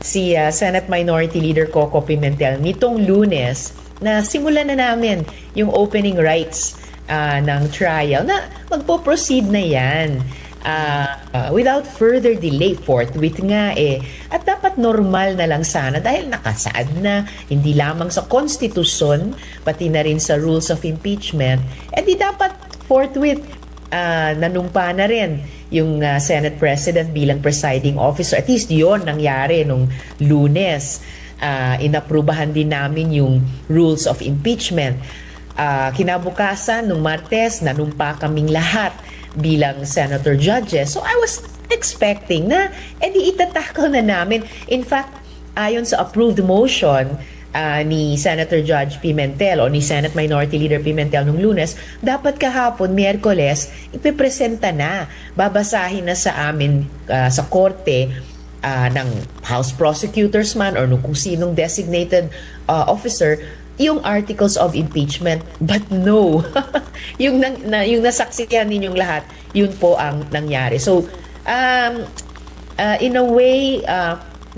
si Senate Minority Leader Coco Pimentel nitong Lunes na simulan na namin yung opening rights ng trial na magpo-proceed na yan. Without further delay, forthwith nga at dapat normal na lang sana dahil nakasaad na hindi lamang sa konstitusyon pati na rin sa rules of impeachment, di dapat forthwith nanumpa na rin yung Senate President bilang presiding officer. At least yun nangyari nung Lunes. Inaprubahan din namin yung rules of impeachment. Kinabukasan, nung Martes, nanumpa kaming lahat bilang senator judges. So I was expecting na di itatakal na namin. In fact, ayon sa approved motion ni Senator Judge Pimentel o ni Senate Minority Leader Pimentel nung Lunes, dapat kahapon, Miyerkules, ipipresenta na, babasahin na sa amin sa korte ng House Prosecutors man or kung sinong designated officer yung articles of impeachment. But no, yung nasaksihan ninyong lahat, yun po ang nangyari. So, in a way,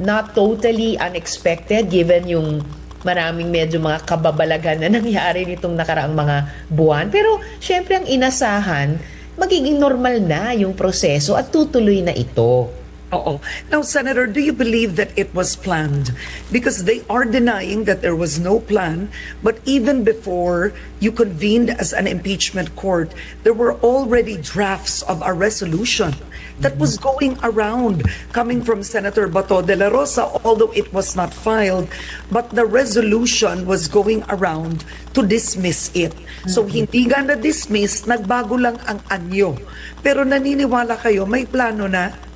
not totally unexpected given yung maraming medyo mga kababalaghan na nangyari nitong nakaraang mga buwan. Pero, syempre ang inasahan, magiging normal na yung proseso at tutuloy na ito. Oo. Now, Senator, do you believe that it was planned? Because they are denying that there was no plan, but even before you convened as an impeachment court, there were already drafts of a resolution that was going around, coming from Senator Bato de la Rosa, although it was not filed, but the resolution was going around to dismiss it. So, hindi nga na-dismiss, nagbago lang ang anyo. Pero naniniwala kayo, may plano na?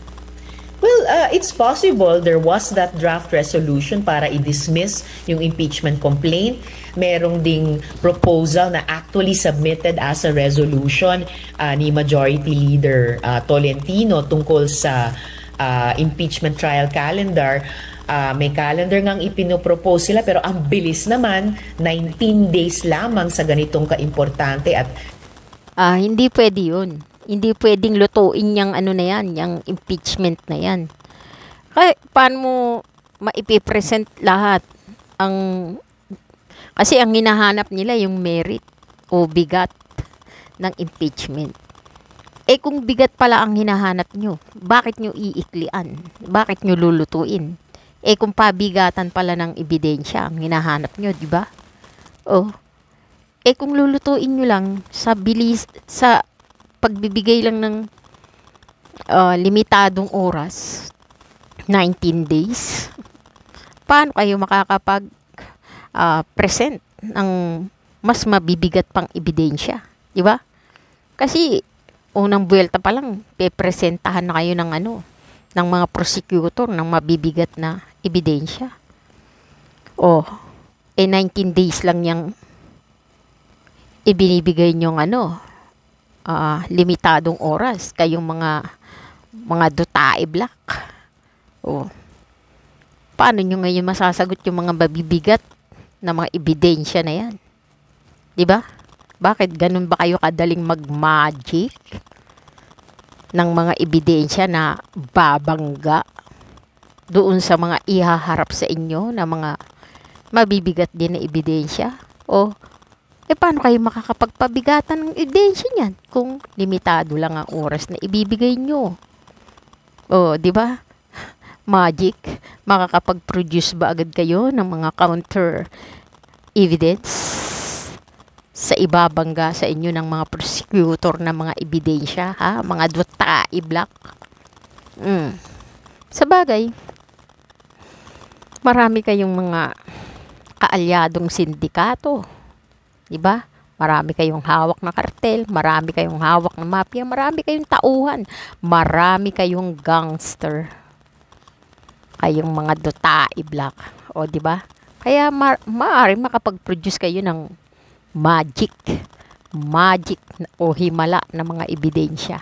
Well, it's possible there was that draft resolution para i-dismiss yung impeachment complaint. Merong ding proposal na actually submitted as a resolution ni Majority Leader Tolentino tungkol sa impeachment trial calendar. May calendar ngang ipinopropose sila pero ang bilis naman, 19 days lamang sa ganitong kaimportante at hindi pwede yun. Hindi pwedeng lutuin yung ano na yan, yung impeachment na yan. Kaya paano mo maipipresent lahat? Kasi ang hinahanap nila yung merit o bigat ng impeachment. Kung bigat pala ang hinahanap nyo, bakit nyo iiklian? Bakit nyo lulutuin? Kung pabigatan pala ng ebidensya ang hinahanap nyo, di ba? Kung lulutuin nyo lang sa bilis, sa pagbibigay lang ng limitadong oras, 19 days, paano kayo makakapag present ng mas mabibigat pang ebidensya, di ba? Kasi unang buwelta pa lang pepresentahan na kayo ng ng mga prosecutor ng mabibigat na ebidensya. 19 days lang yung ibinibigay nyong limitadong oras kayong mga dutae black. Paano nyo ngayon masasagot yung mga mabibigat na mga ebidensya na yan? 'Di ba? Bakit ganun ba kayo kadaling mag-magic ng mga ebidensya na babangga doon sa mga ihaharap sa inyo na mga mabibigat din na ebidensya? Paano kayo makakapagpabigatan ng ebidensya niyan kung limitado lang ang oras na ibibigay nyo? Di ba? Magic, makakapag-produce ba agad kayo ng mga counter evidence sa ibabangga sa inyo ng mga prosecutor na mga ebidensya, ha? Mga dutae black. Sa bagay, marami kayong mga kaalyadong sindikato. Diba? Marami kayong hawak na kartel, marami kayong hawak na mafia, marami kayong tauhan, marami kayong gangster, kayong mga dutae black. Diba? Kaya maaari makapag-produce kayo ng magic o himala na mga ebidensya.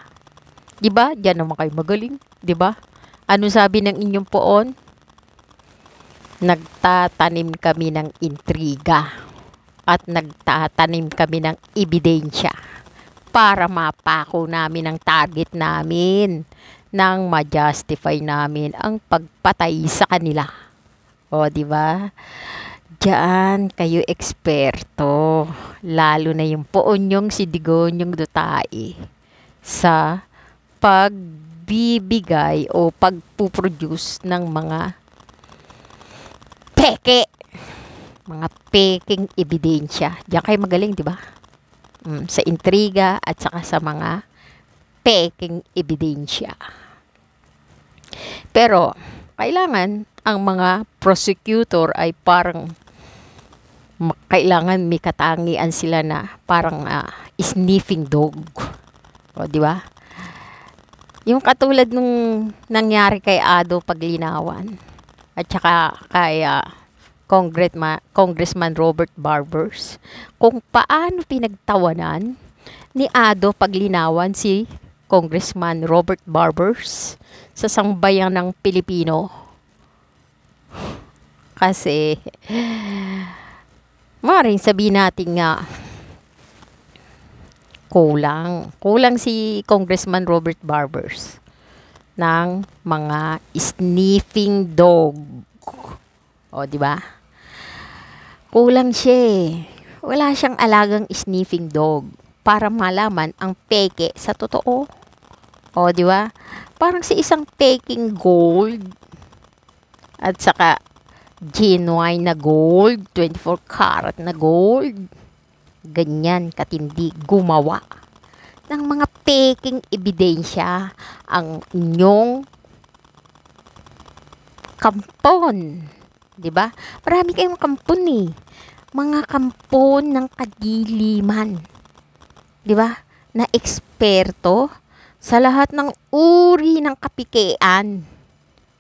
Diba? Diyan naman kayo magaling. Diba? Ano sabi ng inyong poon? Nagtatanim kami ng intriga at nagtatanim kami ng ebidensya para mapako namin ang target namin nang ma-justify namin ang pagpatay sa kanila. O, di ba? Diyan kayo eksperto, lalo na yung poonyong si Digonyong Duterte sa pagbibigay o pagpuproduce ng mga peke, mga peking ebidensya. Diyan kayo magaling, di ba? Sa intriga at saka sa mga peking ebidensya. Pero, kailangan ang mga prosecutor ay parang kailangan may katangian sila na parang sniffing dog. O, di ba? Yung katulad nung nangyari kay Ado Paglinawan at saka kay Congressman Robert Barbers, kung paano pinagtawanan ni Ado Paglinawan si Congressman Robert Barbers sa sambayan ng Pilipino. Kasi maaaring sabihin natin nga kulang si Congressman Robert Barbers ng mga sniffing dog. O, di ba? Kulang siya eh. Wala siyang alagang sniffing dog para malaman ang peke sa totoo. O, di ba? Parang si isang peking gold at saka genuine na gold, 24 karat na gold. Ganyan katindi gumawa ng mga peking ebidensya ang inyong kampon. 'Di ba? Marami kayong kampon eh. Mga kampon ng kadiliman. 'Di ba? Na eksperto sa lahat ng uri ng kapikean.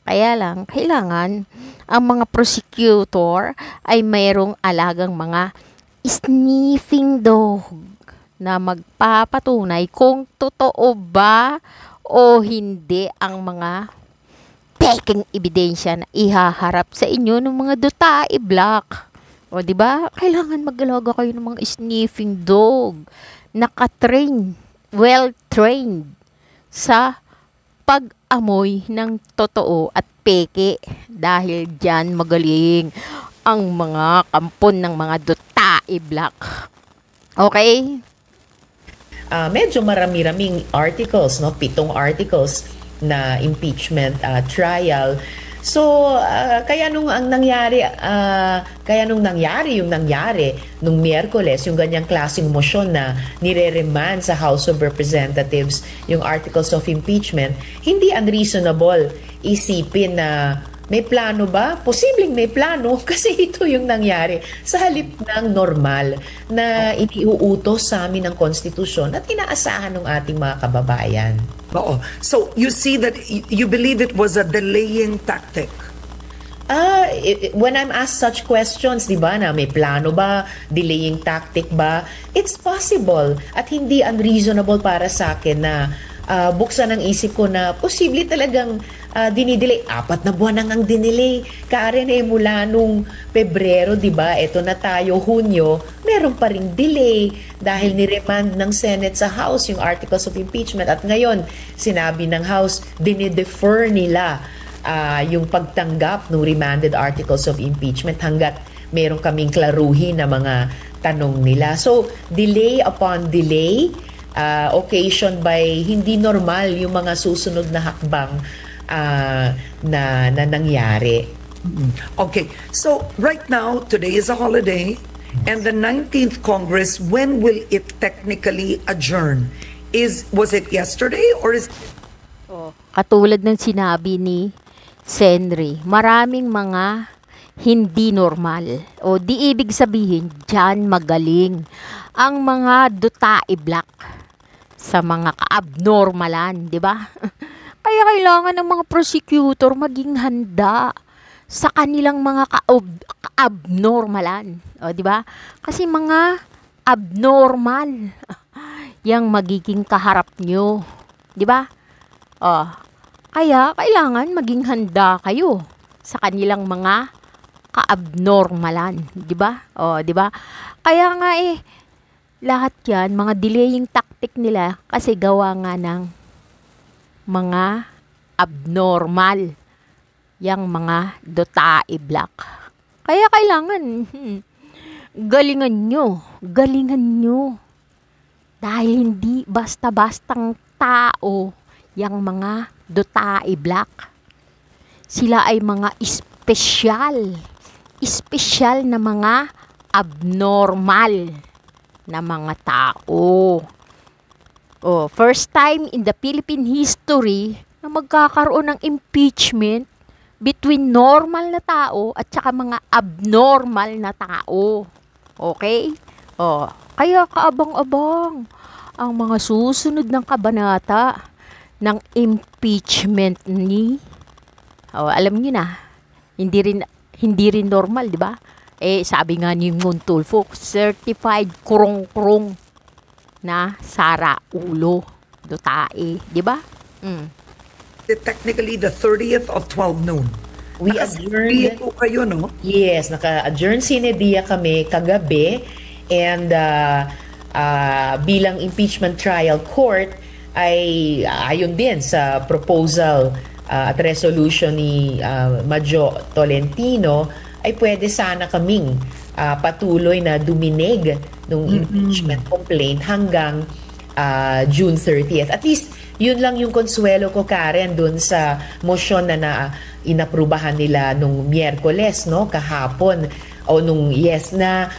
Kaya lang, kailangan ang mga prosecutor ay mayroong alagang mga sniffing dog na magpapatunay kung totoo ba o hindi ang mga peking ebidensya na ihaharap sa inyo ng mga Duterte Black. O, di ba? Kailangan mag-alaga kayo ng mga sniffing dog, naka-train, well-trained sa pag-amoy ng totoo at peke, dahil dyan magaling ang mga kampon ng mga Duterte Black. Okay? Medyo marami-raming articles, no? 7 articles na impeachment trial. So, kaya nung nangyari nung Miyerkules, yung ganyang klaseng motion na nire-remand sa House of Representatives, yung articles of impeachment, hindi unreasonable isipin na may plano ba? Posibleng may plano kasi ito yung nangyari sa halip ng normal na iniuutos sa amin ng konstitusyon at inaasahan ng ating mga kababayan. Oo. So, you see that you believe it was a delaying tactic? When I'm asked such questions, di ba, na may plano ba, delaying tactic ba, it's possible at hindi unreasonable para sa akin na buksan ang isip ko na posible talagang dinidelay. 4 na buwan nang ang dinelay. Karen, mula nung Pebrero, di ba, eto na tayo, Hunyo, meron pa ring delay dahil ni-remand ng Senate sa House yung articles of impeachment. At ngayon, sinabi ng House, dinidefer nila yung pagtanggap ng remanded articles of impeachment hanggat meron kaming klaruhin na mga tanong nila. So, delay upon delay, occasioned by hindi normal yung mga susunod na hakbang na nangyari. Okay, so right now, today is a holiday, and the 19th Congress, when will it technically adjourn? Was it yesterday or is... Katulad ng sinabi ni Senry, maraming mga hindi normal. O di ibig sabihin, dyan magaling ang mga Duterte Black sa mga ka-abnormalan, di ba? Kaya kailangan ng mga prosecutor maging handa sa kanilang mga ka-abnormalan. O, di ba? Kasi mga abnormal yang magiging kaharap nyo. Di ba? O, kaya kailangan maging handa kayo sa kanilang mga ka-abnormalan. Di ba? O, di ba? Kaya nga lahat yan, mga delaying tactic nila kasi gawa nga ng mga abnormal, yang mga Dotae Black. Kaya kailangan, galingan nyo. Dahil hindi basta-bastang tao yang mga Dotae Black. Sila ay mga espesyal na mga abnormal na mga tao. First time in the Philippine history na magkakaroon ng impeachment between normal na tao at saka mga abnormal na tao. Okay? Kaya kaabang-abang ang mga susunod ng kabanata ng impeachment ni alam niyo na, hindi rin normal, di ba? Sabi nga ni Montulfo, certified kurong-kurong na sara ulo Dotae, di ba? Technically, the 30th of 12 noon. We adjourned. Po kayo, no? Yes, naka-adjourn sine dia kami kagabi, and bilang impeachment trial court ay ayon din sa proposal at resolution ni Majo Tolentino, ay pwede sana kaming patuloy na duminig ng impeachment complaint hanggang June 30th. At least yun lang yung konsuelo ko, Karen, dun sa motion na inaprubahan nila nung Miyerkules, no, kahapon, o na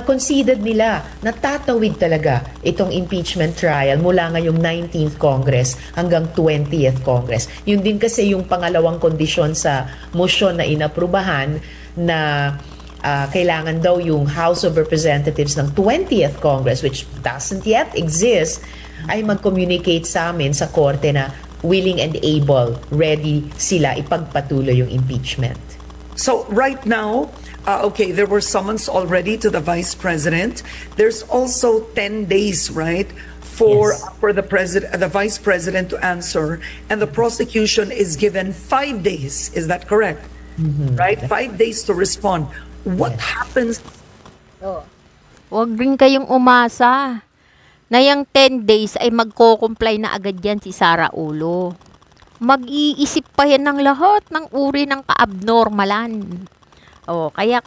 conceded nila na tatawid talaga itong impeachment trial mula ngayong 19th Congress hanggang 20th Congress. Yun din kasi yung pangalawang kondisyon sa motion na inaprubahan, na kailangan daw yung House of Representatives ng 20th Congress, which doesn't yet exist, ay mag-communicate sa amin sa korte na willing and able, ready sila ipagpatuloy yung impeachment. So right now, there were summons already to the Vice President. There's also 10 days, right, for the Vice President to answer, and the prosecution is given 5 days. Is that correct? Right, 5 days to respond. What happens? Huwag rin kayong umasa na yung 10 days ay magko-comply na agad yan si Sara Ulo. Mag-iisip pa yan ng lahat ng uri ng kaabnormalan. Kaya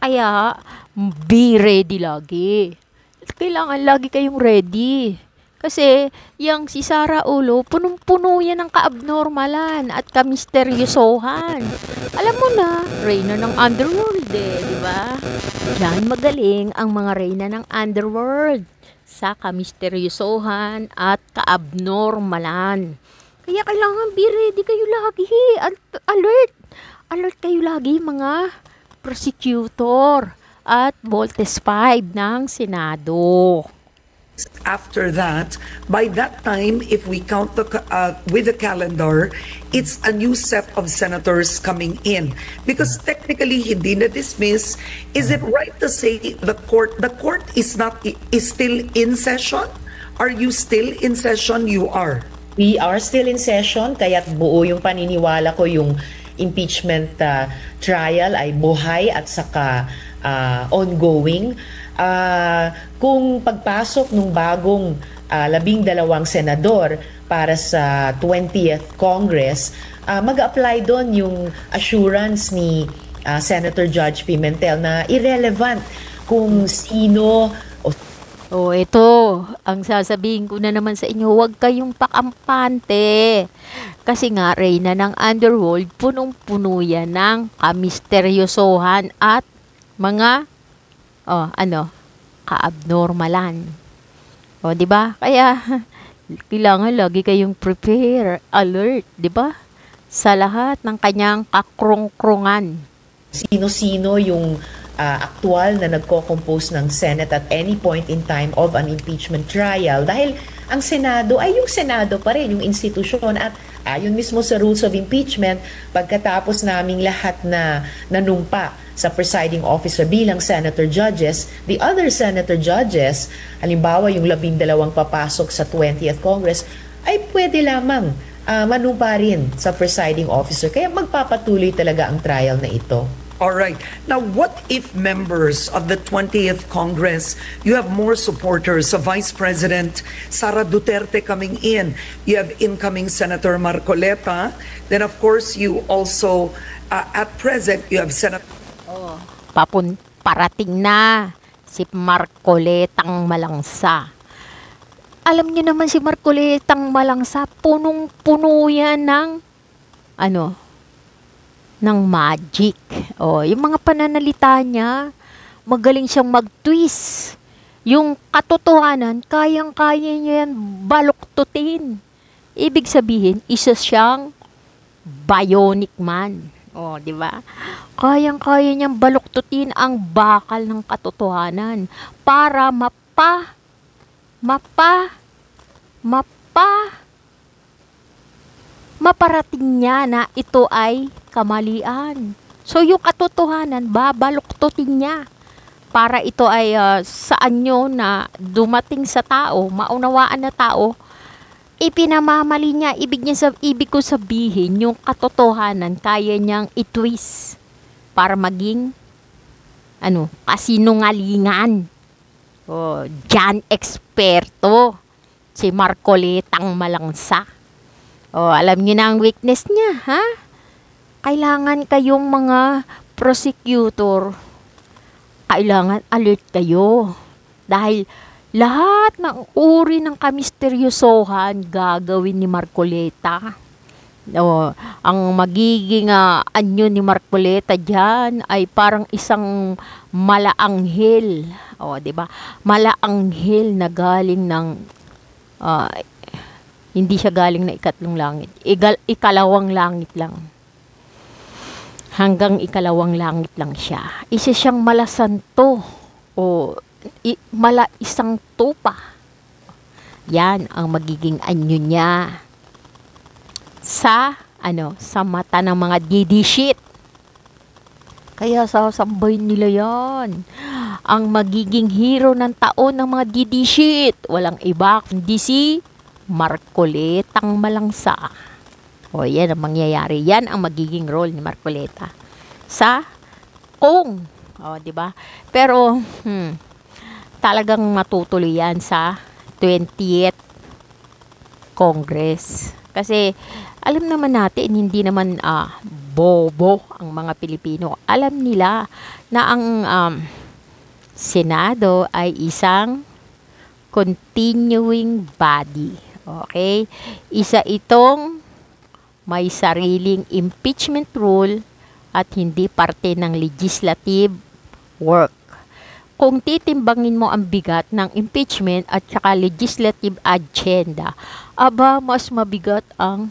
be ready lagi. Kailangan lagi kayong ready. Kasi yung si Sara Ulo, punong-puno yan ng kaabnormalan at kamisteryosohan. Alam mo na, reyna ng underworld di ba? Diyan magaling ang mga reyna ng underworld sa kamisteryosohan at kaabnormalan. Kaya kailangan be ready kayo lagi. Alert kayo lagi mga prosecutor at Voltes 5 ng Senado. After that, by that time, if we count with the calendar, it's a new set of senators coming in. Because technically, hindi na dismiss. Is it right to say the court is still in session? Are you still in session? You are. We are still in session, kaya't buo yung paniniwala ko yung impeachment trial ay buhay at saka ongoing. Kung pagpasok ng bagong 12 senador para sa 20th Congress, mag-apply doon yung assurance ni Senator Judge Pimentel na irrelevant kung sino. Ito, ang sasabihin ko na naman sa inyo, huwag kayong pakampante. Kasi nga, reyna ng underworld, punong-puno yan ng kamisteryosohan at mga kaabnormalan. Di ba? Kaya kailangan lagi kayong prepare, alert, di ba? Sa lahat ng kanyang kakrong-krongan. Sino-sino yung aktual na nagko-compose ng Senate at any point in time of an impeachment trial, dahil ang Senado ay yung Senado pa rin, yung institusyon, at ayon mismo sa rules of impeachment, pagkatapos naming lahat na nanumpa sa presiding officer bilang senator judges, the other senator judges, halimbawa yung 12 papasok sa 20th Congress, ay pwede lamang manumpa rin sa presiding officer. Kaya magpapatuloy talaga ang trial na ito. All right. Now, what if members of the 20th Congress, you have more supporters, so Vice President Sara Duterte coming in, you have incoming Senator Marcoleta, then of course you also, at present, you have Senator... Parating na si Marcoletang Malangsa. Alam niyo naman si Marcoletang Malangsa, punong-puno yan ng ng magic. Yung mga pananalita niya, magaling siyang mag-twist. Yung katotohanan, kayang-kaya niya yan baluktutin. Ibig sabihin, isa siyang bionic man. Di ba? Kayang-kaya niyang baluktutin ang bakal ng katotohanan para maparating niya na ito ay kamalian. So, yung katotohanan, babaluktutin niya para ito ay saan nyo na dumating sa tao, maunawaan na tao, ipinamamali niya. Ibig ko sabihin, yung katotohanan, kaya niyang itwist para maging kasinungalingan. Diyan eksperto si Marcoletang Malangsa. Alam niyo na ang weakness niya, ha? Kailangan kayong mga prosecutor, kailangan alert kayo. Dahil lahat ng uri ng kamisteryosohan gagawin ni Marcoleta. Ang magiging anyo ni Marcoleta diyan ay parang isang malaanghel. Di ba? Malaanghel na galing ng hindi siya galing na ikatlong langit. Ikalawang langit lang. Hanggang ikalawang langit lang siya. Isa siyang malasanto isang tupa. Yan ang magiging anyo niya sa mata ng mga didishit. Kaya sasambahin nila yan. Ang magiging hero ng taon ng mga didishit, walang iba kundi si Marcoletang Malangsa. Yan ang mangyayari. Yan ang magiging role ni Marcoleta sa di ba? Pero talagang matutuloy yan sa 20th Congress. Kasi alam naman natin, hindi naman bobo ang mga Pilipino. Alam nila na ang Senado ay isang continuing body. Okay? Isa itong may sariling impeachment rule at hindi parte ng legislative work. Kung titimbangin mo ang bigat ng impeachment at saka legislative agenda, mas mabigat ang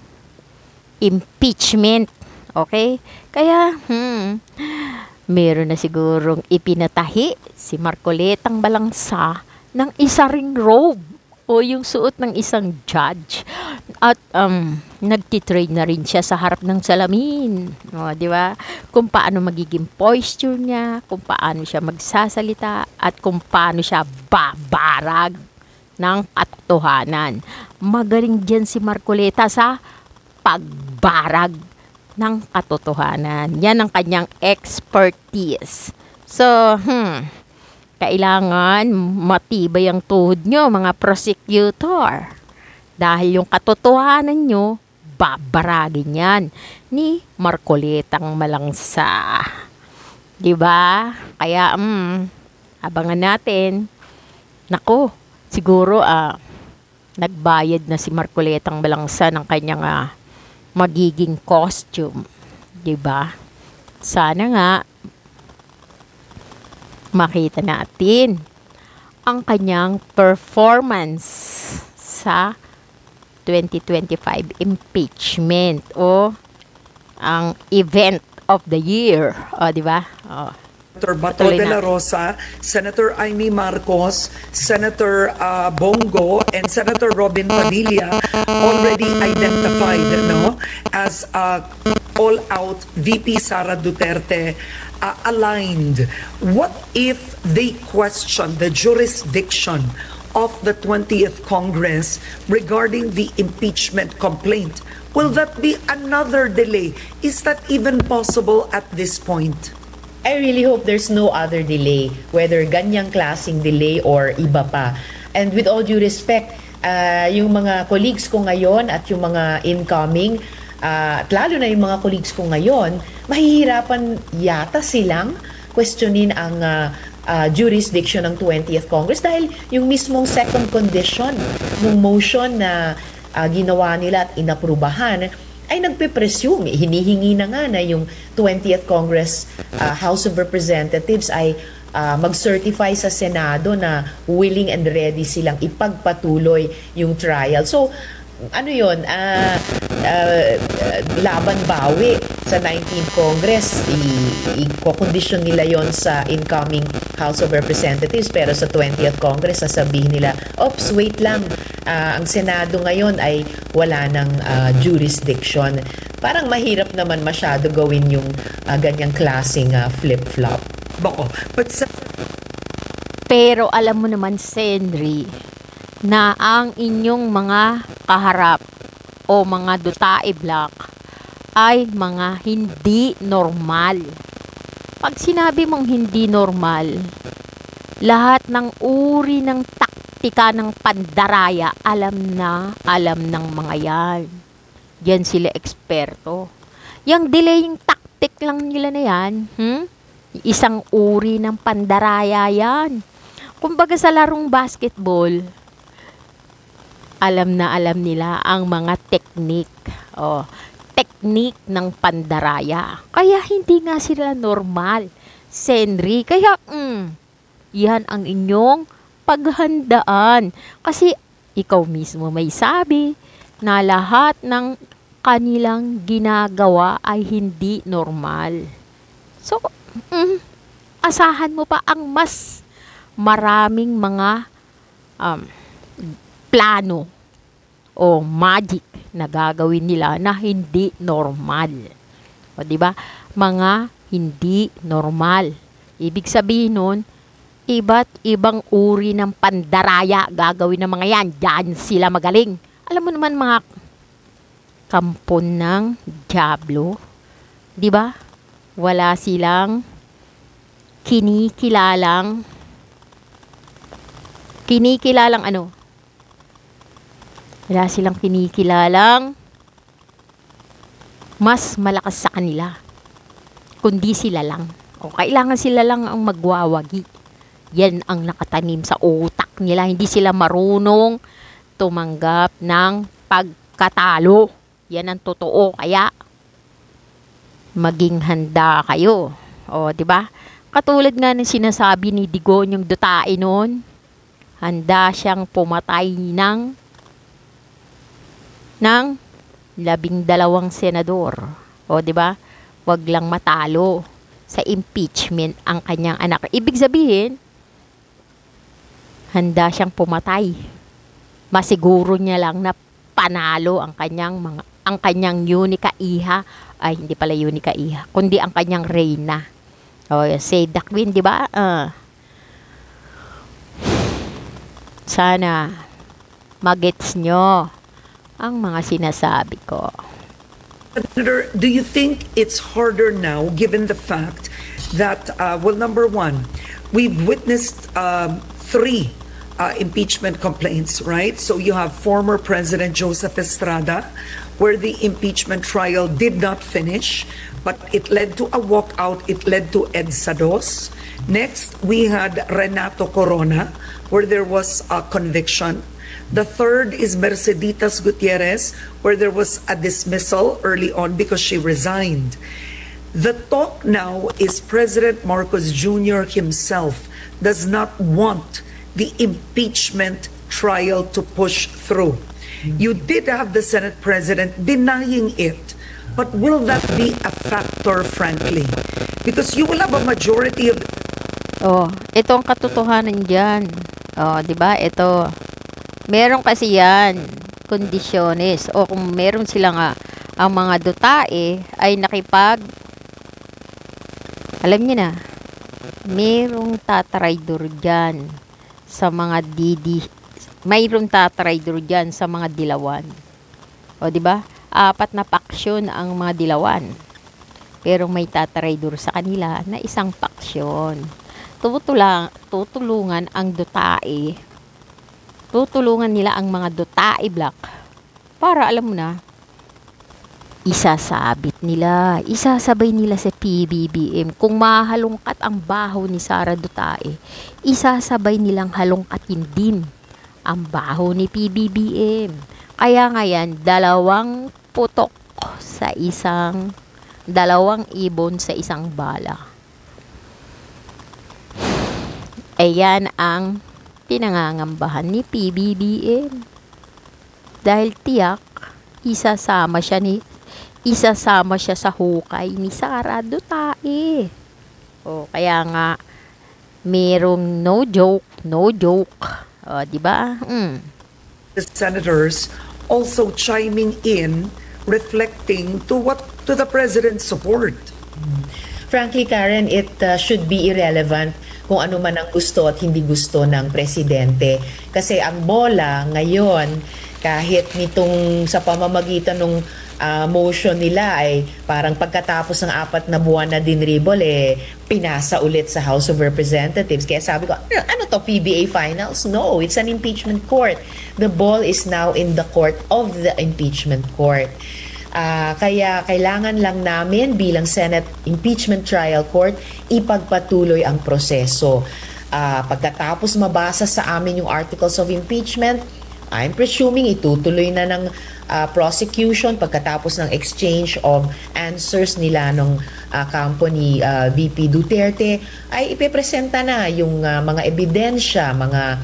impeachment. Okay? Kaya, meron na sigurong ipinatahi si Marcoletang Malangsa ng isa ring robe o yung suot ng isang judge. At nagtitrain na rin siya sa harap ng salamin. Di ba? Kung paano magiging posture niya, kung paano siya magsasalita, at kung paano siya babarag ng katotohanan. Magaling dyan si Marcoleta sa pagbarag ng katotohanan. Yan ang kanyang expertise. So, kailangan matibay ang tuhod nyo, mga prosecutor. Dahil yung katotohanan nyo, babaragin yan ni Marcoletang Malangsa. Diba? Kaya, abangan natin. Naku, siguro, nagbayad na si Marcoletang Malangsa ng kanyang magiging costume. Diba? Sana nga, makita natin ang kanyang performance sa 2025 impeachment o ang event of the year. Di ba? Senator Bato de la Rosa, Senator Amy Marcos, Senator Bongo, and Senator Robin Padilla already identified as all-out VP Sara Duterte aligned. What if they question the jurisdiction of the 20th Congress regarding the impeachment complaint? Will that be another delay? Is that even possible at this point? I really hope there's no other delay, whether ganyang klaseng delay or iba pa. And with all due respect, yung mga colleagues ko ngayon at yung mga incoming, at lalo na yung mga colleagues ko ngayon, mahihirapan yata silang questionin ang jurisdiction ng 20th Congress dahil yung mismong second condition ng motion na ginawa nila at inaprubahan ay nagpe-presume, hinihingi na nga na yung 20th Congress House of Representatives ay mag-certify sa Senado na willing and ready silang ipagpatuloy yung trial. So, ano yun, laban bawi sa 19th Congress, i-condition nila yon sa incoming House of Representatives, pero sa 20th Congress, sasabihin nila, oops, wait lang, ang Senado ngayon ay wala ng jurisdiction. Parang mahirap naman masyado gawin yung ganyang klaseng flip-flop. Pero alam mo naman, Senri, na ang inyong mga kaharap o mga Dutae Black ay mga hindi normal. Pag sinabi mong hindi normal, lahat ng uri ng taktika ng pandaraya, alam ng mga yan. Yan sila eksperto. Yung delaying tactic lang nila na yan, isang uri ng pandaraya yan. Kumbaga sa larong basketball, alam nila ang mga technique ng pandaraya. Kaya hindi nga sila normal, Senri. Kaya yan ang inyong paghandaan. Kasi ikaw mismo may sabi na lahat ng kanilang ginagawa ay hindi normal. So, asahan mo pa ang mas maraming mga plano o magic na gagawin nila na hindi normal. O di ba? Mga hindi normal. Ibig sabihin nun, iba't ibang uri ng pandaraya gagawin ng mga yan. Diyan sila magaling. Alam mo naman mga kampon ng Diablo, di ba? Wala silang kinikilalang ano? Wala silang kinikilalang mas malakas sa kanila, kundi sila lang. O kailangan sila lang ang magwawagi. Yan ang nakatanim sa utak nila. Hindi sila marunong tumanggap ng pagkatalo. Yan ang totoo. Kaya maging handa kayo. O, di ba? Katulad nga ng sinasabi ni Digonyong Dutae noon, handa siyang pumatay ng 12 senador. O, di ba? Wag lang matalo sa impeachment ang kanyang anak. Ibig sabihin, handa siyang pumatay. Masiguro niya lang na panalo ang kanyang Yunica Iha, ay hindi pala Yunica Iha, kundi ang kanyang reyna. O, say the queen, di ba? Sana magets nyo ang mga sinasabi ko. Senator, do you think it's harder now given the fact that, well, number one, we've witnessed 3 impeachment complaints, right? So you have former President Joseph Estrada, where the impeachment trial did not finish, but it led to a walkout, it led to EDSA Dos. Next, we had Renato Corona, where there was a conviction. The third is Merceditas Gutierrez, where there was a dismissal early on because she resigned. The talk now is President Marcos Jr. himself does not want the impeachment trial to push through. You did have the Senate President denying it, but will that be a factor, frankly? Because you will have a majority of... Oh, ito ang katotohanan dyan. Oh, di ba? Ito. Meron kasi yan, kondisyones. O kung meron sila nga, ang mga Dutae ay alam niyo na, merong tataraydor dyan sa mga mayroong tataraydor dyan sa mga Dilawan. O, di ba? 4 na paksyon ang mga Dilawan. Pero may tatraydor sa kanila na isang paksyon. Tutulungan ang Dutae. Tutulungan nila ang mga Dutae Black para alam mo na, isasabay nila sa PBBM. Kung mahalungkat ang baho ni Sara Dutae, isasabay nilang halungkatin din ang baho ni PBBM. Kaya ngayon, dalawang ibon sa isang bala. Ayan ang pinangangambahan ni PBBM. Dahil tiyak, isasama siya sa hukay ni Sara Dutae. O, kaya nga, merong no joke. O, diba? The senators also chiming in, reflecting to the president's support. Frankly, Karen, it should be irrelevant kung ano man ang gusto at hindi gusto ng presidente. Kasi ang bola ngayon, kahit nitong sa pamamagitan ng motion nila ay parang pagkatapos ng 4 na buwan na dinribol, pinasa ulit sa House of Representatives. Kaya sabi ko, ano to, PBA finals? No, it's an impeachment court. The ball is now in the court of the impeachment court. Kaya kailangan lang namin bilang Senate Impeachment Trial Court ipagpatuloy ang proseso. Pagkatapos mabasa sa amin yung articles of impeachment, I'm presuming itutuloy na ng prosecution pagkatapos ng exchange of answers nila ng kampo ni VP Duterte, ay ipepresenta na yung mga ebidensya, mga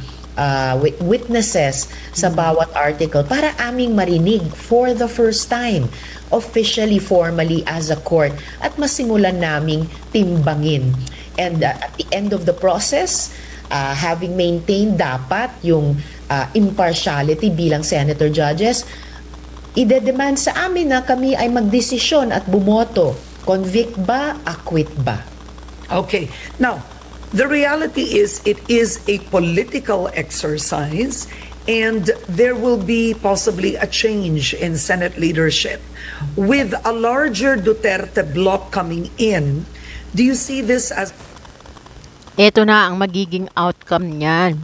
witnesses sa bawat article para aming marinig for the first time, officially, formally as a court, at masimulan naming timbangin. And at the end of the process, having maintained dapat yung impartiality bilang senator judges, ide-demand sa amin na kami ay magdesisyon at bumoto. Convict ba? Acquit ba? Okay. Now, the reality is it is a political exercise and there will be possibly a change in Senate leadership. With a larger Duterte bloc coming in, do you see this as... Ito na ang magiging outcome niyan.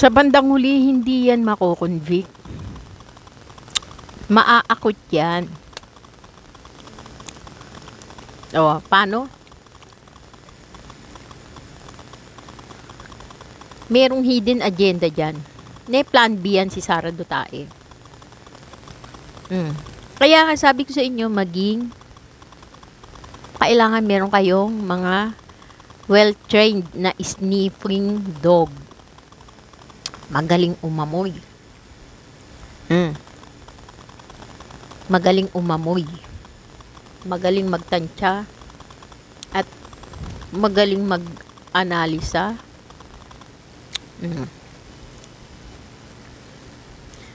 Sa bandang huli, hindi yan mako-convict. Maaakot yan. O, paano? Merong hidden agenda dyan. May plan B yan si Sara Dutae. Kaya nga sabi ko sa inyo, kailangan meron kayong mga well-trained na sniffing dog. Magaling umamoy. Magaling umamoy. Magaling magtansya. At magaling mag-analisa.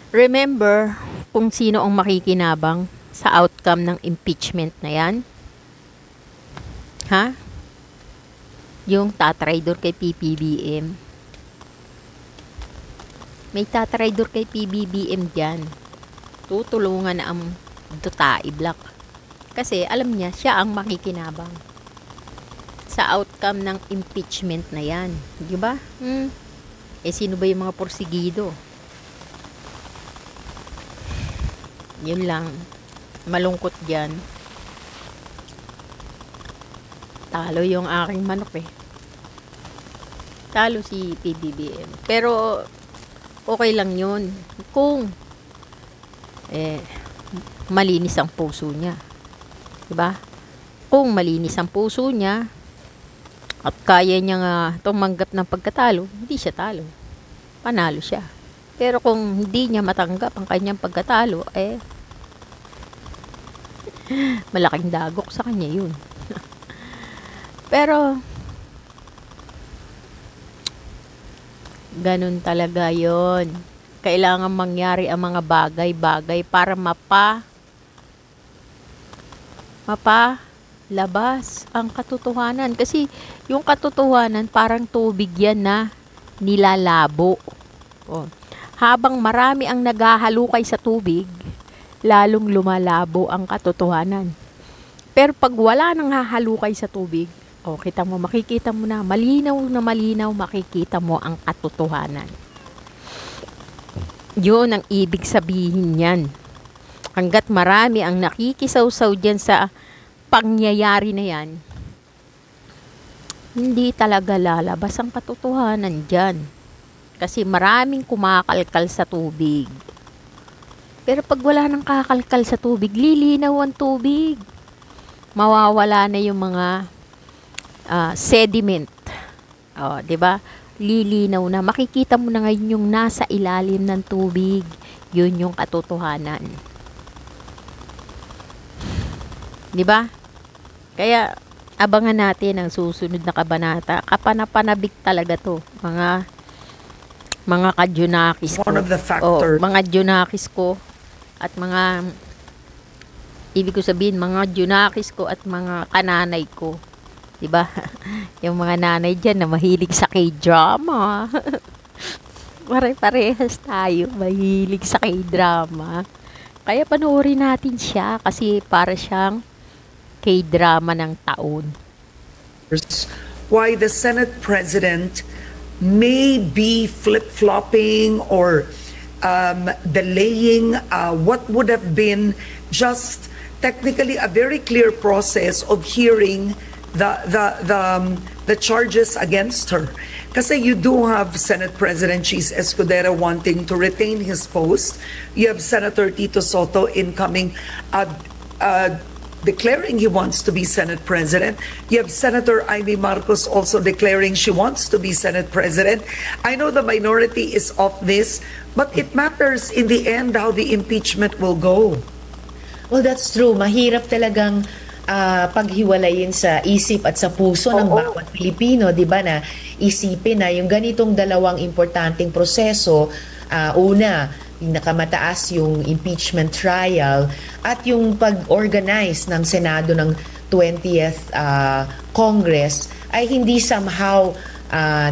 Remember kung sino ang makikinabang sa outcome ng impeachment na yan? Ha? Yung tatraydor kay PBBM. May tatraydor kay PBBM dyan. Tutulungan na ang Dutae Black. Kasi alam niya, siya ang makikinabang sa outcome ng impeachment na yan. Di ba? Sino ba yung mga porsigido? Yun lang. Malungkot dyan. Talo yung aking manok Talo si PBBM. Pero okay lang yun. Kung malinis ang puso niya. Diba? Kung malinis ang puso niya at kaya niya nga tumanggap ng pagkatalo, hindi siya talo. Panalo siya. Pero kung hindi niya matanggap ang kanyang pagkatalo, malaking dagok sa kanya yun. Pero ganun talaga yon. Kailangan mangyari ang mga bagay-bagay para mapalabas ang katotohanan. Kasi yung katotohanan parang tubig yan na nilalabo. Habang marami ang naghahalukay sa tubig, lalong lumalabo ang katotohanan. Pero pag wala nang hahalukay sa tubig, kita mo, makikita mo na malinaw, makikita mo ang katotohanan. Yun ang ibig sabihin yan. Hanggat marami ang nakikisawsaw dyan sa pangyayari na yan, hindi talaga lalabas ang katotohanan dyan. Kasi maraming kumakalkal sa tubig. Pero pag wala nang kakalkal sa tubig, lilinaw ang tubig. Mawawala na yung mga sediment. Di ba? Lilinaw na. Makikita mo na ngayon yung nasa ilalim ng tubig. Yun yung katotohanan. Di ba? Kaya abangan natin ang susunod na kabanata. Kapanapanabik talaga to. Mga kadyunakis ko. One of the factors. Mga dyunakis ko at mga ibig ko sabihin, mga dyunakis ko at mga kananay ko. Diba? Yung mga nanay dyan na mahilig sa K-drama. Pare-parehas tayo mahilig sa K-drama. Kaya panoorin natin siya kasi para siyang K-drama ng taon. Why the Senate President may be flip-flopping or delaying what would have been just technically a very clear process of hearing the charges against her. Kasi you do have Senate President Cheese Escudero wanting to retain his post. You have Senator Tito Soto incoming declaring he wants to be Senate President. You have Senator Amy Marcos also declaring she wants to be Senate President. I know the minority is off this, but it matters in the end how the impeachment will go. Well, that's true. Mahirap talagang paghiwalayin sa isip at sa puso ng bawat Pilipino, di ba, na isipin na yung ganitong dalawang importanteng proseso, una, pinakamataas yung impeachment trial at yung pag-organize ng Senado ng 20th Congress ay hindi somehow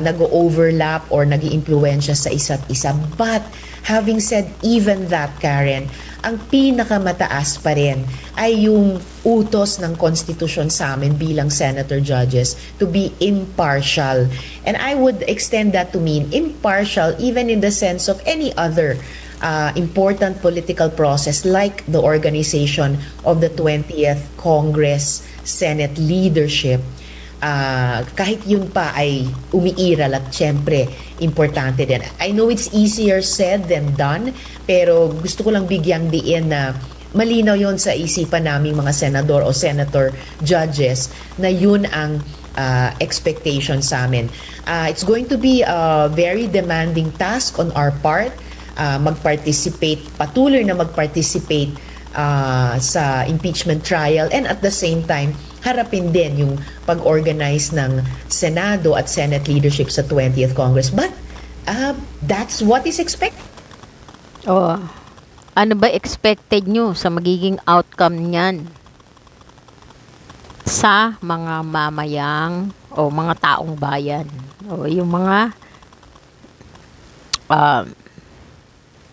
nag-overlap or nag-iimpluwensya sa isa't isa. But having said even that, Karen, ang pinakamataas pa rin ay yung utos ng konstitusyon sa amin bilang senator judges to be impartial. And I would extend that to mean impartial even in the sense of any other important political process like the organization of the 20th Congress Senate leadership. Kahit yun pa ay umiiral at syempre importante din. I know it's easier said than done, pero gusto ko lang bigyang diin na malinaw yon sa isipan naming mga senador o senator judges na yun ang expectation sa amin. It's going to be a very demanding task on our part, patuloy na mag-participate sa impeachment trial, and at the same time harapin din yung pag-organize ng Senado at Senate leadership sa 20th Congress. But that's what is expected. Ano ba expected nyo sa magiging outcome niyan sa mga mamayang o mga taong bayan o yung mga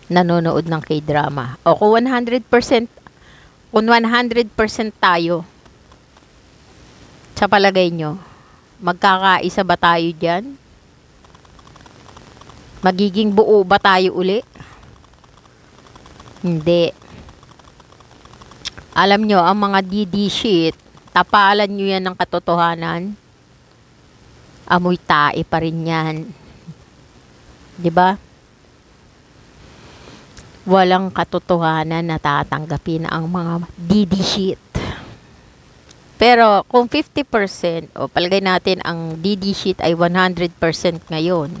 nanonood ng K-drama? O kung 100% tayo, sa palagay nyo, magkakaisa ba tayo dyan? Magiging buo ba tayo uli? Hindi. Alam nyo, ang mga DD shit, tapalan nyo yan ng katotohanan, amoy tae pa rin yan. Diba? Walang katotohanan na tatanggapin ang mga DD shit. Pero kung 50%, o palagay natin ang DD sheet ay 100% ngayon,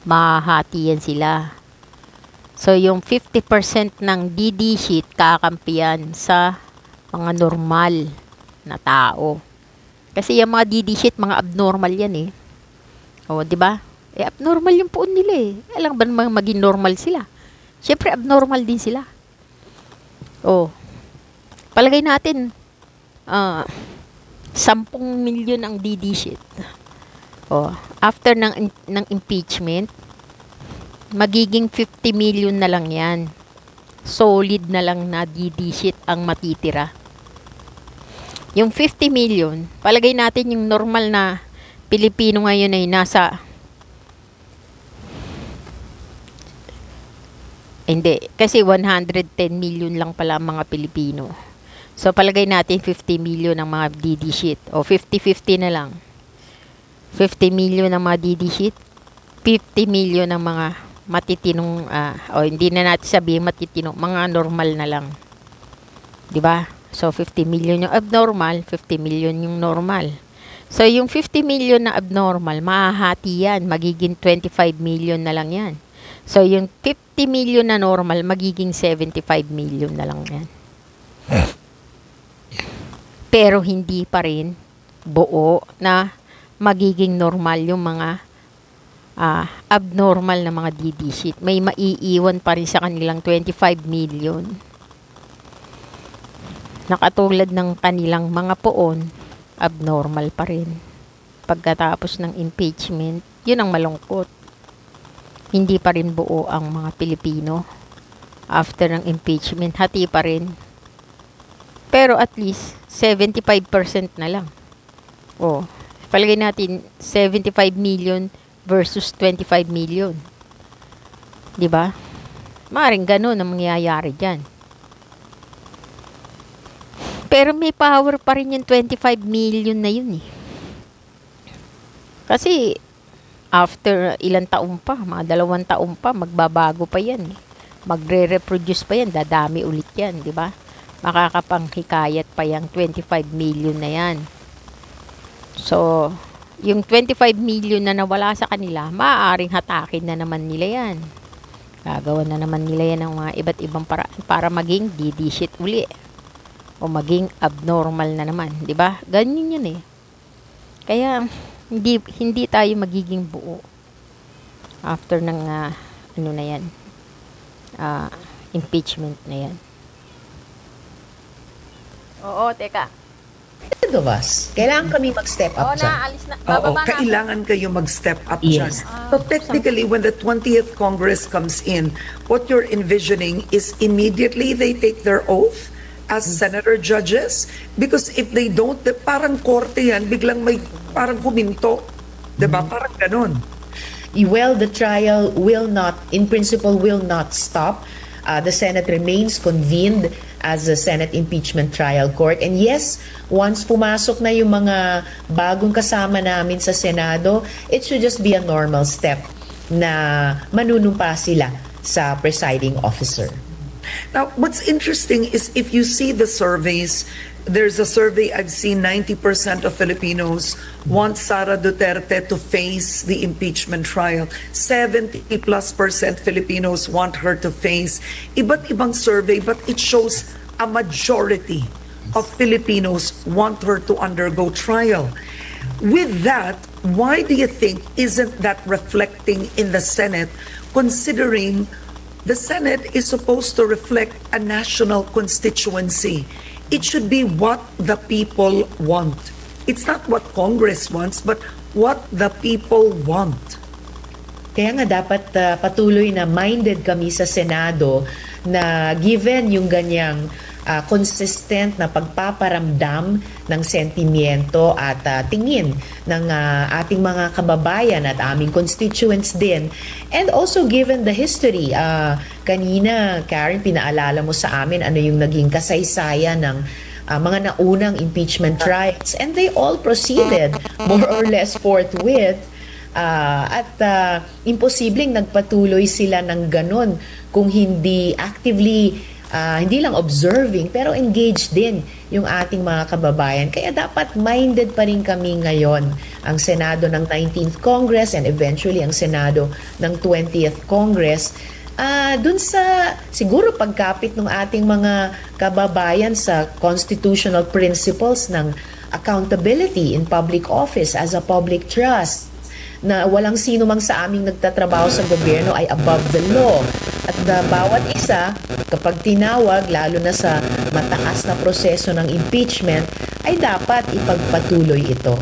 mahahati yan sila. So yung 50% ng DD sheet kakampiyan sa mga normal na tao. Kasi yung mga DD sheet, mga abnormal yan eh. O, di ba? Abnormal yung puon nila eh. Alam ba naman maging normal sila? Siyempre abnormal din sila. O, palagay natin 10 milyon ang DD sheet. After ng impeachment, magiging 50 million na lang yan. Solid na lang na DD sheet ang matitira. Yung 50 million, palagay natin yung normal na Pilipino ngayon ay nasa, hindi, kasi 110 million lang pala ang mga Pilipino. So, palagay natin 50 million ang mga DD sheet. O, 50-50 na lang. 50 million ang mga DD sheet. 50 million ang mga matitinong, hindi na natin sabihin matitinong, mga normal na lang. Diba? So, 50 million yung abnormal, 50 million yung normal. So, yung 50 million na abnormal, mahahati yan. Magiging 25 million na lang yan. So, yung 50 million na normal, magiging 75 million na lang yan. Pero, hindi pa rin buo na magiging normal yung mga abnormal na mga DD sheet. May maiiwan pa rin sa kanilang 25 million. Nakatulad ng kanilang mga poon, abnormal pa rin. Pagkatapos ng impeachment, yun ang malungkot. Hindi pa rin buo ang mga Pilipino. After ng impeachment, hati pa rin. Pero at least, 75% na lang. O, palagay natin, 75 million versus 25 million. Diba? Maaaring ganun ang mangyayari dyan. Pero may power pa rin yung 25 million na yun eh. Kasi, after ilang taon pa, mga 2 taon pa, magbabago pa yan eh. Magre-reproduce pa yan, dadami ulit yan, di ba? Makakapanghikayat pa yung 25 million na yan. So, yung 25 million na nawala sa kanila, maaaring hatakin na naman nila yan. Gagawa na naman nila yan ng mga iba't ibang paraan para maging DD sheet uli. O maging abnormal na naman, 'di ba? Ganyan 'yun eh. Kaya hindi tayo magiging buo after ng ano na 'yan. Impeachment na 'yan. Oo, teka. Of us, kailangan kami mag-step up dyan. Naalis na. Oo, kailangan kayo mag-step up dyan. Yes. So technically, when the 20th Congress comes in, what you're envisioning is immediately they take their oath as senator judges, because if they don't, parang korte yan, biglang may parang huminto. Diba? Parang ganun. Well, the trial will not, in principle, will not stop. The Senate remains convened as a Senate impeachment trial court. And yes, once pumasok na yung mga bagong kasama namin sa Senado, it should just be a normal step na manunumpa sila sa presiding officer. Now, what's interesting is if you see the surveys, there's a survey I've seen, 90% of Filipinos want Sara Duterte to face the impeachment trial. 70+% Filipinos want her to face. Iba't ibang survey, but it shows a majority of Filipinos want her to undergo trial. With that, why do you think isn't that reflecting in the Senate, considering the Senate is supposed to reflect a national constituency? It should be what the people want. It's not what Congress wants, but what the people want. Kaya nga dapat patuloy na minded kami sa Senado na given yung ganyang consistent na pagpaparamdam ng sentimiento at tingin ng ating mga kababayan at aming constituents din. And also given the history, kanina Karen, pinaalala mo sa amin ano yung naging kasaysayan ng mga naunang impeachment trials, and they all proceeded more or less forthwith. Imposibleng nagpatuloy sila ng ganon kung hindi actively hindi lang observing pero engaged din yung ating mga kababayan. Kaya dapat minded pa rin kami ngayon, ang Senado ng 19th Congress and eventually ang Senado ng 20th Congress, dun sa siguro pagkapit ng ating mga kababayan sa constitutional principles ng accountability in public office as a public trust, na walang sino mang sa aming nagtatrabaho sa gobyerno ay above the law. At bawat isa, kapag tinawag, lalo na sa mataas na proseso ng impeachment, ay dapat ipagpatuloy ito.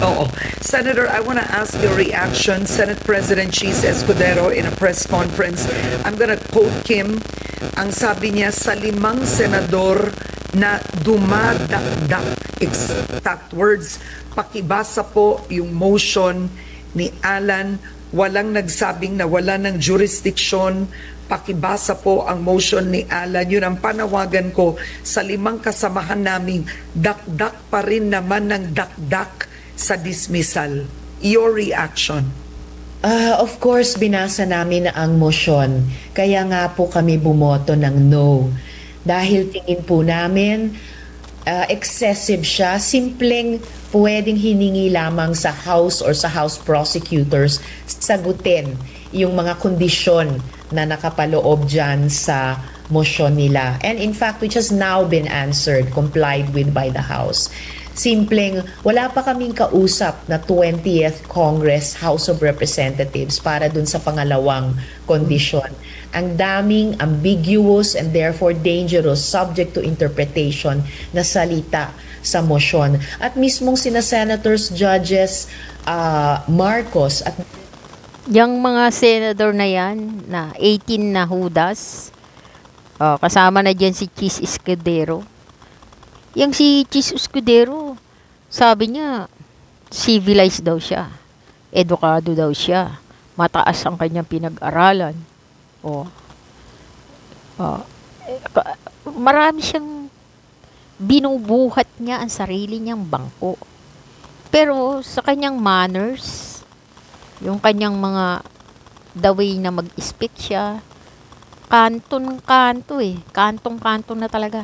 Oo. Senator, I want to ask your reaction. Senate President Cheese Escudero in a press conference, I'm gonna quote Kim, ang sabi niya, sa 5 senador na dumadakdak, exact words. Pakibasa po yung motion ni Alan. Walang nagsabing na wala ng jurisdiction. Pakibasa po ang motion ni Alan. Yun ang panawagan ko sa 5 kasamahan naming dakdak pa rin naman ng dakdak sa dismissal. Your reaction? Of course, binasa namin ang motion. Kaya nga po kami bumoto ng no. Dahil tingin po namin, excessive siya. Simpleng pwedeng hiningi lamang sa House or sa House prosecutors sagutin yung mga kondisyon na nakapaloob dyan sa motion nila. And in fact, which has now been answered, complied with by the House. Simpleng, wala pa kaming kausap na 20th Congress House of Representatives para dun sa pangalawang kondisyon. Ang daming ambiguous and therefore dangerous, subject to interpretation na salita sa motion. At mismong sina Senators, Judges, Marcos at Yung mga senador na yan, na 18 na hudas, kasama na dyan si Chis Escudero. Yung si Chis Escudero, sabi niya, civilized daw siya. Edukado daw siya. Mataas ang kanyang pinag-aralan. Marami siyang binubuhat niya ang sarili niyang bangko. Pero sa kanyang manners, yung kanyang mga the way na mag-speak siya, kanto ng kanto eh. Kantong-kanto na talaga.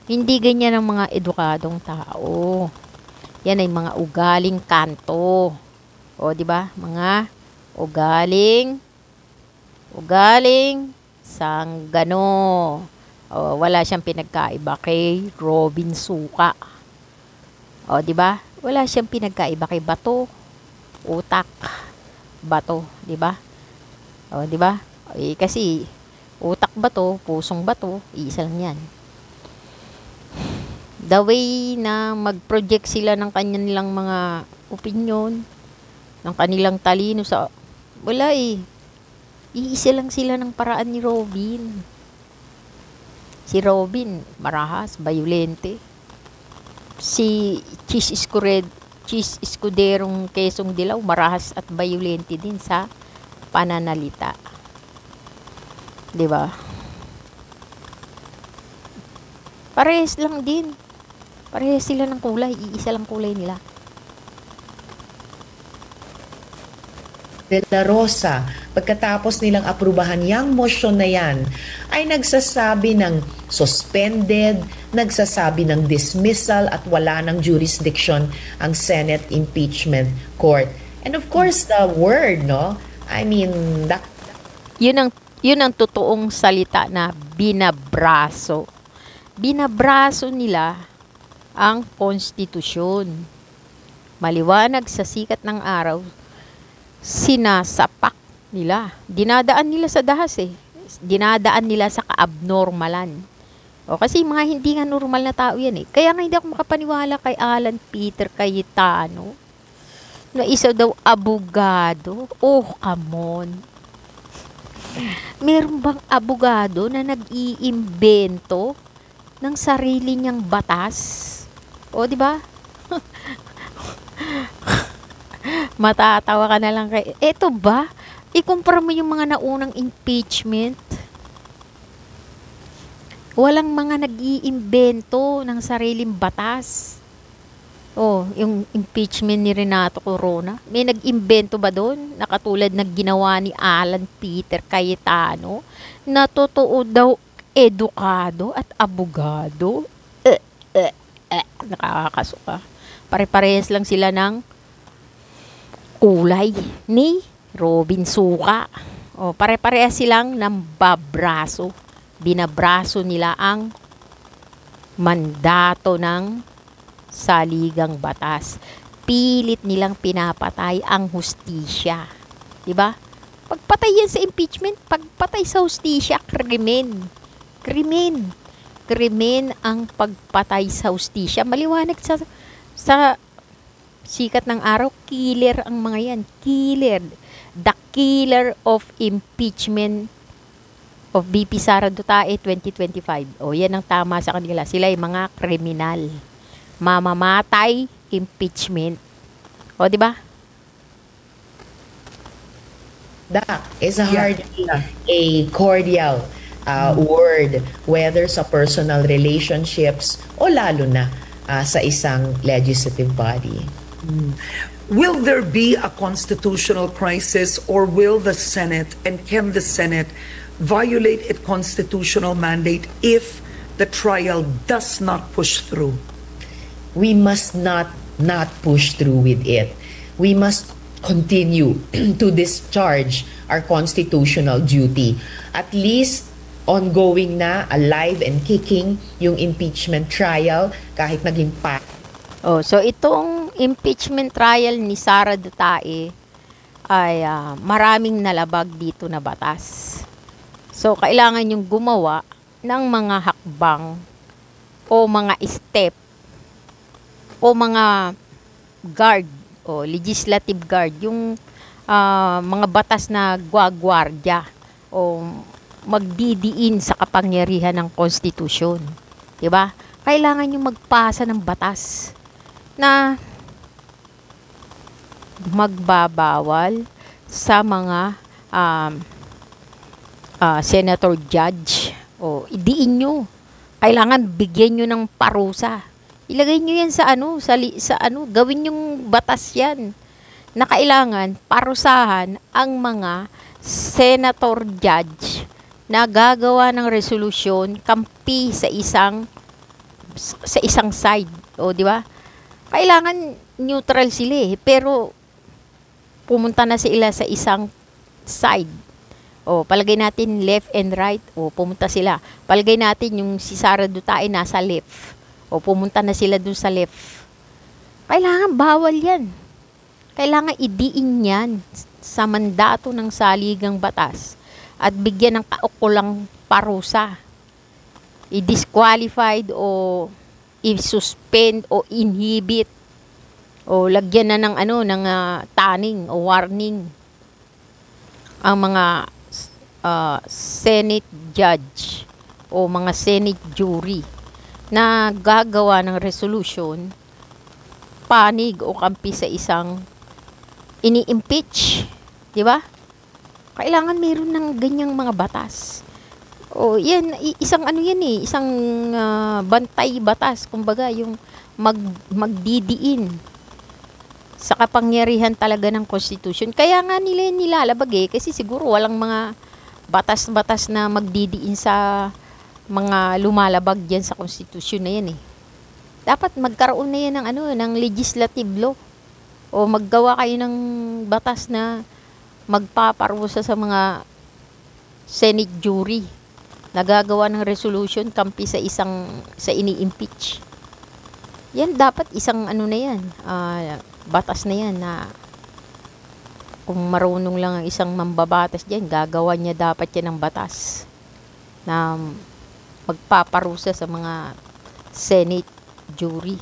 Hindi ganyan ang mga edukadong tao. Yan ay mga ugaling kanto. Di ba? Mga ugaling sanggano. Wala siyang pinagkaiba kay Robin Suka. Di ba? Wala siyang pinagkaiba kay Bato, Utak, Bato, di ba? Di ba? Kasi utak bato, pusong bato, isa lang 'yan. The way na mag-project sila ng kanilang mga opinion, ng kanilang talino sa wala iisa lang sila ng paraan ni Robin. Si Robin, marahas, bayulente. Si Chis Escuderong Quezong Dilaw, marahas at bayulente din sa pananalita. 'Di ba? Parehas lang din. Parehas sila ng kulay, iisa lang kulay nila. De La Rosa, pagkatapos nilang aprubahan yung motion na yan, ay nagsasabi ng suspended, nagsasabi ng dismissal at wala ng jurisdiction ang Senate Impeachment Court. And of course, the word, no? I mean, Yun ang totoong salita na binabraso. Binabraso nila ang konstitusyon. Maliwanag sa sikat ng araw, sinasapak nila. Dinadaan nila sa dahas eh. Dinadaan nila sa kaabnormalan. Kasi mga hindi nga normal na tao yan eh. Kaya nga hindi ako makapaniwala kay Alan Peter Cayetano na isa daw abogado. Come on. Meron bang abogado na nag-iimbento ng sarili niyang batas? Di ba? Matatawa ka na lang kay, eto ba? Ikumpara mo yung mga naunang impeachment. Walang mga nag-iimbento ng sariling batas. Yung impeachment ni Renato Corona. May nag-imbento ba doon? Nakatulad na ginawa ni Alan Peter Cayetano na totoo daw edukado at abogado. Nakakasuka. Pare-parehas lang sila ng kulay ni Robin Suka. Pare-parehas silang ng babraso. Binabraso nila ang mandato ng saligang batas. Pilit nilang pinapatay ang hustisya. Diba? Pagpatay yan sa impeachment, pagpatay sa hustisya, krimen. Krimen ang pagpatay sa hustisya. Maliwanag sa sikat ng araw, killer ang mga yan. Killer. The killer of impeachment of VP Sara Duterte 2025. O, yan ang tama sa kanila. Sila ay mga kriminal. Mamamatay, impeachment. O, di ba? That is a hard, Yeah. a cordial word, whether sa personal relationships o lalo na sa isang legislative body. Will there be a constitutional crisis, or will the Senate, and can the Senate violate its constitutional mandate if the trial does not push through? We must not push through with it. We must continue to discharge our constitutional duty. At least ongoing na, alive and kicking yung impeachment trial kahit naging Oh, so itong impeachment trial ni Sara Duterte ay maraming nalabag dito na batas. So kailangan yung gumawa ng mga hakbang o mga step o mga guard o legislative guard, yung mga batas na gwagwardya o magdidiin sa kapangyarihan ng konstitusyon. 'Di ba? Kailangan yung magpasa ng batas na magbabawal sa mga senator judge. O, idiin nyo. Kailangan bigyan nyo ng parusa. Ilagay nyo yan sa gawin yung batas yan. Na kailangan parusahan ang mga senator judge na gagawa ng resolusyon kampi sa isang side. O, di ba? Kailangan neutral sila pero pumunta na sila sa isang side. O, palagay natin left and right. O, pumunta sila. Palagay natin yung si Sara Duterte nasa left. O, pumunta na sila dun sa left. Kailangan bawal yan. Kailangan idiin yan sa mandato ng saligang batas at bigyan ng kaukulang parusa. I-disqualified o i-suspend o inhibit o lagyan na ng taning o warning ang mga Senate judge o mga Senate jury na gagawa ng resolution panig o kampi sa isang ini-impeach, di ba? Kailangan meron ng ganyang mga batas. O, yan, isang isang bantay batas, kumbaga, yung magdidiin sa kapangyarihan talaga ng konstitusyon. Kaya nga nila nilalabag kasi siguro walang mga batas-batas na magdidiin sa mga lumalabag dyan sa konstitusyon na yan Dapat magkaroon na yan ng legislative law. O maggawa kayo ng batas na magpaparusa sa mga Senate jury nagagawa ng resolution kampi sa ini-impeach. Yan dapat isang batas na yan na kung marunong lang ang isang mambabatas diyan, gagawa niya dapat yan ng batas na magpaparusa sa mga Senate jury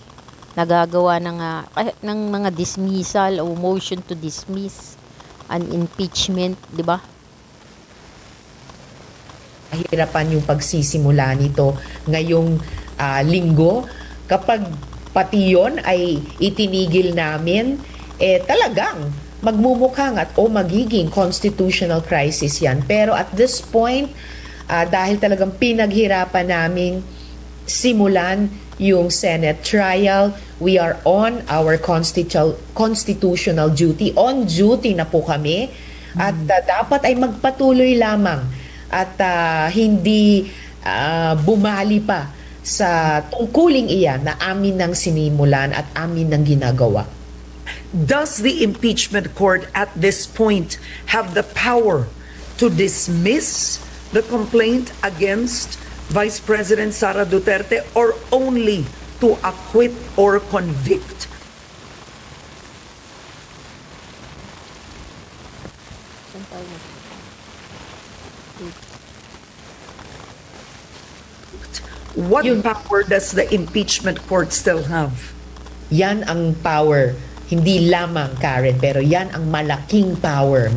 nagagawa ng mga dismissal o motion to dismiss an impeachment, di ba? Kahirapan yung pagsisimula nito ngayong linggo. Kapag pati yun ay itinigil namin, talagang magmumukhang magiging constitutional crisis yan. Pero at this point, dahil talagang pinaghirapan namin simulan yung Senate trial, we are on our constitutional duty. On duty na po kami. At dapat ay magpatuloy lamang at hindi bumali pa sa tungkuling iyan na amin nang sinimulan at amin nang ginagawa. Does the impeachment court at this point have the power to dismiss the complaint against Vice President Sara Duterte, or only to acquit or convict? What power does the impeachment court still have? Yan ang power, hindi lamang, Karen, pero yan ang malaking power.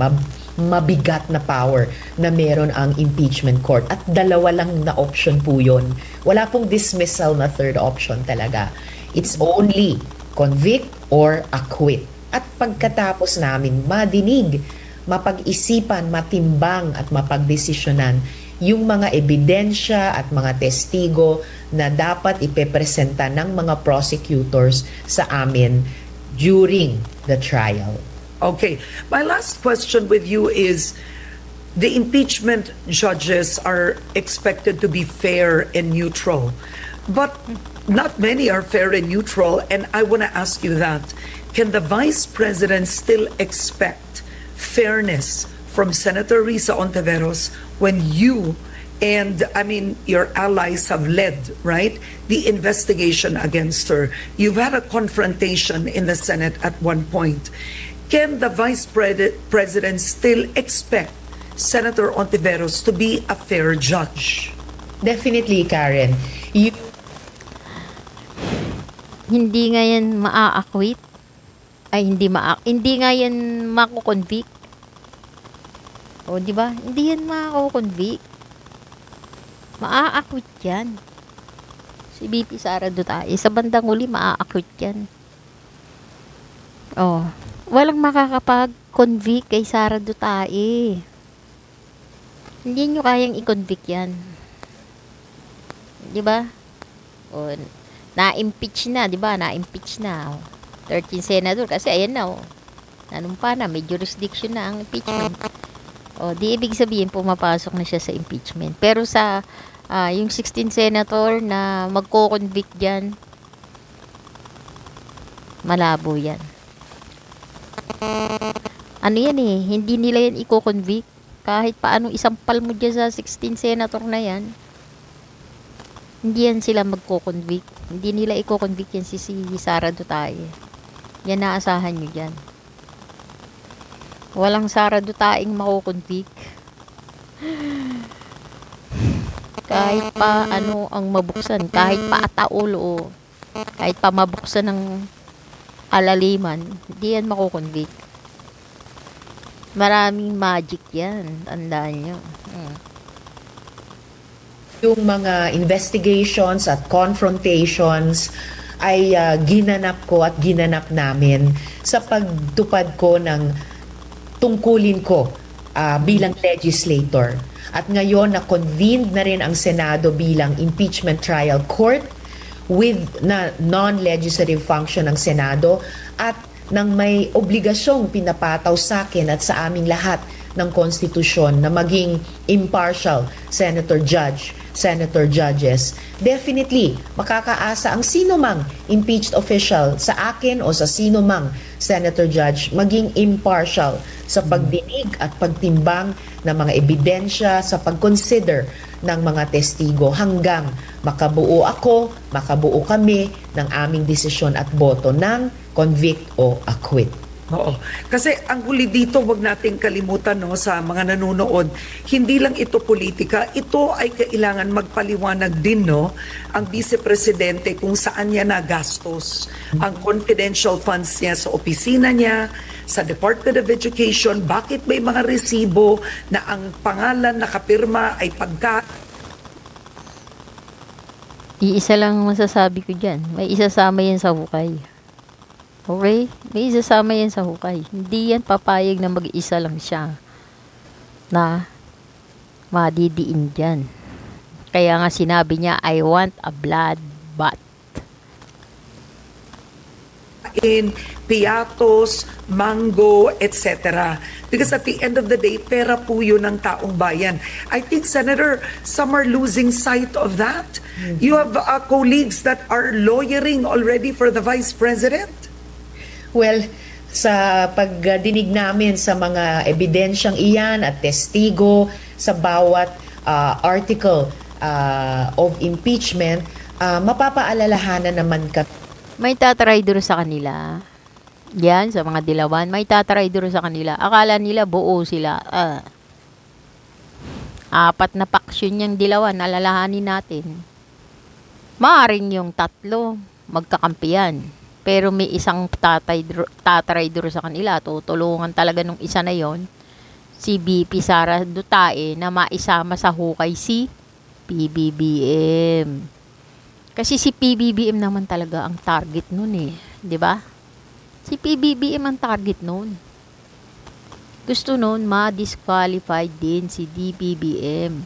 mabigat na power na meron ang impeachment court. At dalawa lang na option po yun. Wala pong dismissal na third option talaga. It's only convict or acquit. At pagkatapos namin madinig, mapag-isipan, matimbang at mapagdesisyonan yung mga ebidensya at mga testigo na dapat ipepresenta ng mga prosecutors sa amin during the trial. Okay. My last question with you is, the impeachment judges are expected to be fair and neutral, but not many are fair and neutral, and I want to ask you that. Can the Vice President still expect fairness from Senator Risa Ontiveros when you and, your allies have led, right, the investigation against her? You've had a confrontation in the Senate at one point. Can the Vice President still expect Senator Ontiveros to be a fair judge? Definitely, Karen. Hindi nga yan maa-acquit. Ay, hindi nga yan mako-convict. O, di ba? Hindi yan mako-convict. Maa-acquit yan. Si BP Sara Duterte, sa bandang huli, maa-acquit yan. Oh, walang makakapag-convict kay Sara Duterte. Hindi nyo kayang i-convict yan. Di ba? O, na-impeach na, di ba? Na-impeach na. 13 senador, kasi ayan na, nanumpa na, may jurisdiction na ang impeachment. O, di ibig sabihin, pumapasok na siya sa impeachment. Pero sa, yung 16 senator na magko-convict dyan, malabo yan. Ano yan hindi nila yan i-convict. Kahit paano isampal mo dyan sa 16 senator na yan, hindi yan sila magko-convict. Hindi nila i-convict yan si Sara Duterte. Yan naasahan nyo dyan. Walang Sara Duterte mako-convict. Kahit pa ano ang mabuksan, kahit pa ataulo, kahit pa mabuksan ng alaliman, hindi yan mako-convict. Maraming magic yan. Tandaan nyo. Yung mga investigations at confrontations ay ginanap ko at ginanap namin sa pagtupad ko ng tungkulin ko bilang legislator. At ngayon, na-convened na rin ang Senado bilang impeachment trial court with na non-legislative function ng Senado at nang may obligasyong pinapataw sa akin at sa aming lahat ng konstitusyon na maging impartial senator judges, definitely makakaasa ang sino mang impeached official sa akin o sa sino mang senator judge maging impartial sa pagdinig at pagtimbang ng mga ebidensya, sa pag-consider ng mga testigo hanggang makabuo ako, makabuo kami ng aming desisyon at boto ng convict o acquit. Oo. Kasi ang huli dito, wag nating kalimutan sa mga nanonood, hindi lang ito politika, ito ay kailangan magpaliwanag din ang Vice Presidente kung saan niya nagastos ang confidential funds niya sa opisina niya, sa Department of Education, bakit may mga resibo na ang pangalan nakapirma ay Iisa lang masasabi ko dyan. May isasama yan sa hukay. Okay? May isasama yan sa hukay. Hindi yan papayag na mag-isa lang siya na madidiin dyan. Kaya nga sinabi niya, I want a blood bath. In piatos, mango, etc. Because at the end of the day, pera po yun ng taong bayan. I think, Senator, some are losing sight of that. You have colleagues that are lawyering already for the Vice President. Well, sa pagdinig namin sa mga ebidensyang iyan at testigo sa bawat article of impeachment, mapapaalalahanan naman ka. May tataray duro sa kanila. Yan, sa mga dilawan. May tataray duro sa kanila. Akala nila buo sila. 4 na paksyon yung dilawan. Alalahanin natin. Maaring yung 3 magkakampiyan. Pero may isang tataray duro sa kanila. Tutulungan talaga nung isa na yon si BP Sara Dutae na maisama sa hukay si PBBM. Kasi si PBBM naman talaga ang target nun eh, 'di ba? Si PBBM ang target nun. Gusto nun ma-disqualified din si DBBM.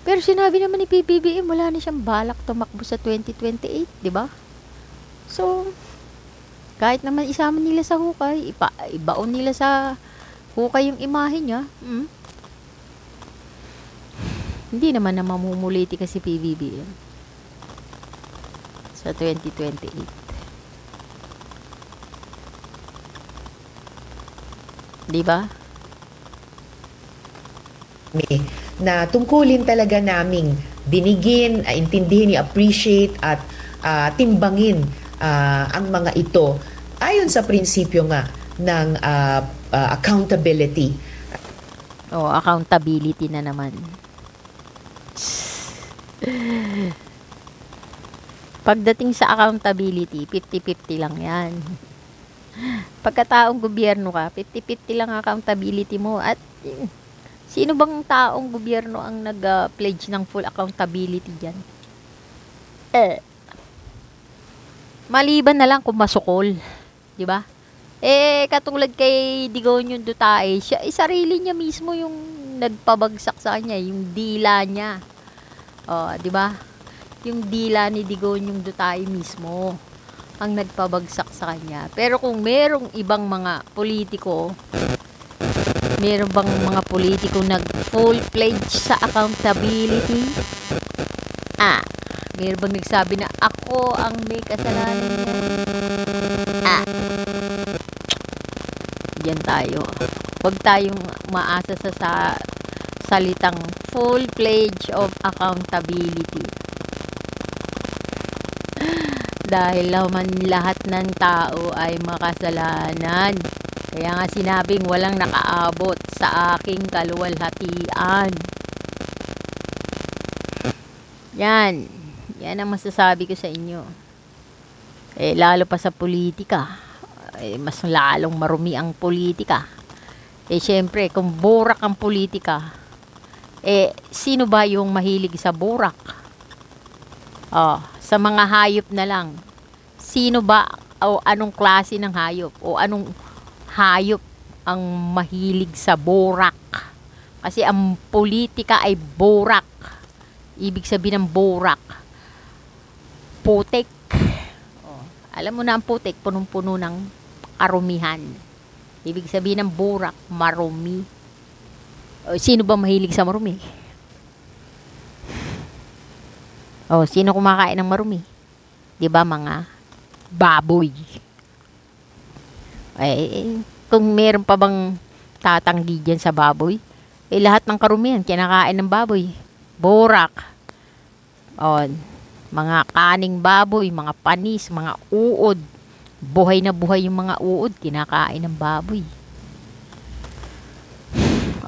Pero sinabi naman ni PBBM wala na siyang balak tumakbo sa 2028, 'di ba? So kahit naman isama nila sa hukay, ibaon nila sa hukay yung imahe niya. Hindi naman na mamumuliti kasi PBBM sa 2028. Di ba? Na tungkulin talaga naming binigin, intindihin, i-appreciate at timbangin ang mga ito ayon sa prinsipyo nga ng accountability. Accountability na naman. Pagdating sa accountability, 50-50 lang yan. Pagkataong gobyerno ka, 50-50 lang accountability mo. At sino bang taong gobyerno ang nag-pledge ng full accountability dyan? Maliban na lang kung masukol, 'di ba? Katulad kay Digong Dutae, siya sarili niya mismo yung nagpabagsak sa kanya, yung dila niya. 'Di ba? Yung dila ni Digong Dutae mismo ang nagpabagsak sa kanya. Pero kung merong ibang mga politiko, meron bang mga politiko nag full pledge sa accountability? Meron bang nagsabi na ako ang may kasalanan niya? Diyan tayo. Huwag tayong maasa sa salitang full pledge of accountability. Dahil naman lahat ng tao ay makasalanan. Kaya nga sinabing walang nakaabot sa aking kaluwalhatian. Yan ang masasabi ko sa inyo. Lalo pa sa politika. Mas lalong marumi ang politika. Syempre, kung burak ang politika, sino ba yung mahilig sa burak? Sa mga hayop na lang. Sino ba o anong klase ng hayop? O anong hayop ang mahilig sa burak? Kasi ang politika ay burak. Ibig sabihin ng burak, putik. Alam mo na ang putik, punong-puno ng karumihan. Ibig sabihin ng burak, marumi. Sino ba mahilig sa marumi? Sino kumakain ng marumi? 'Di ba mga baboy? Kung meron pa bang tatanggi dyan sa baboy, lahat ng karumihan kinakain ng baboy. Burak. Mga kaning baboy, mga panis, mga uod. Buhay na buhay yung mga uod, kinakain ng baboy.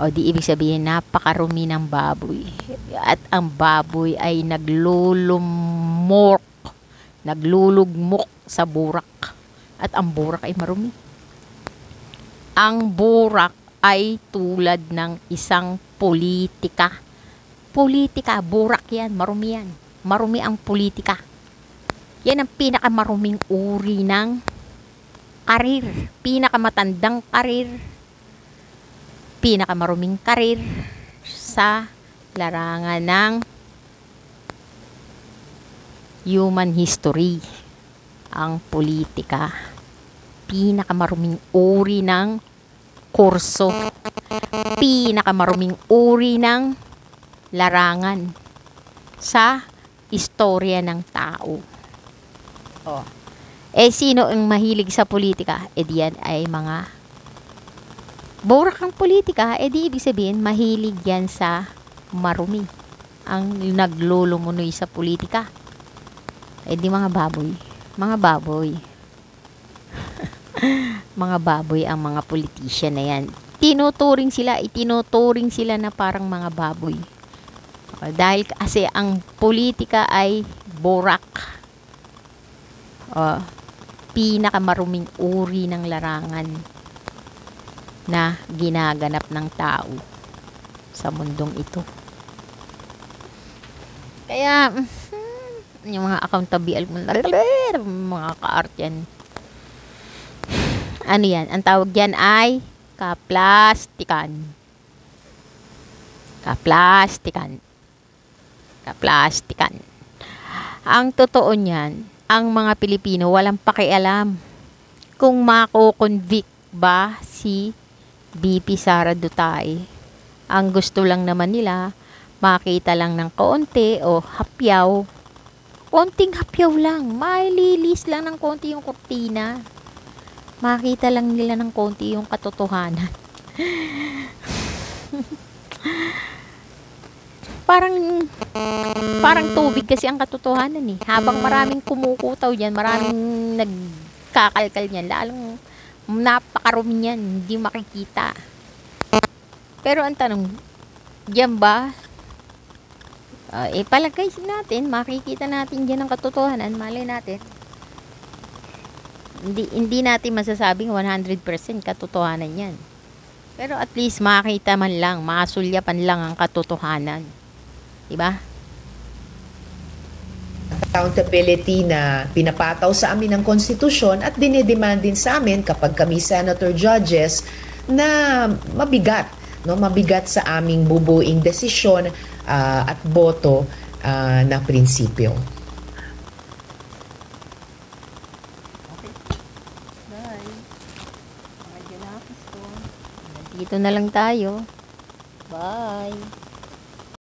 Di ibig sabihin, napakarumi ng baboy. At ang baboy ay naglulugmok sa burak. At ang burak ay marumi. Ang burak ay tulad ng isang politika. Politika, burak yan, marumi yan. Marumi ang politika. Yan ang pinakamaruming uri ng karir. Pinakamatandang karir. Pinakamaruming karir sa larangan ng human history. Ang politika. Pinakamaruming uri ng kurso. Pinakamaruming uri ng larangan sa istorya ng tao. Sino ang mahilig sa politika? Diyan ay mga burak ang politika. Di ibig sabihin mahilig yan sa marumi ang naglulumunoy sa politika. Di mga baboy. Mga baboy. Mga baboy ang mga politician na yan. Itinuturing sila na parang mga baboy. Dahil kasi ang politika ay burak. Pinakamaruming uri ng larangan na ginaganap ng tao sa mundong ito. Kaya, yung mga accountable, mga ka-art yan. Ano yan? Ang tawag yan ay kaplastikan. Kaplastikan. Kaplastikan. Ang totoo niyan, ang mga Pilipino walang pakialam kung mako-convict ba si BP Sara Duterte. Ang gusto lang naman nila, makita lang ng kaunti o hapyaw. Konting hapyaw lang. Malilis lang ng konti yung kurtina. Makita lang nila ng konti yung katotohanan. parang tubig kasi ang katotohanan eh. Habang maraming kumukutaw diyan, maraming nagkakalkal niyan, lalong napakarumi niyan, hindi makikita. Pero ang tanong, diyan ba? Palagay natin, makikita natin diyan ang katotohanan, malay natin. Hindi natin masasabing 100% katotohanan yan. Pero at least makita man lang, masulyapan lang ang katotohanan. Diba? Accountability na pinapataw sa amin ng konstitusyon at dinidemand din sa amin kapag kami senator judges na mabigat, no? Mabigat sa aming bubuing desisyon at boto na prinsipyo. Dito na lang tayo. Bye.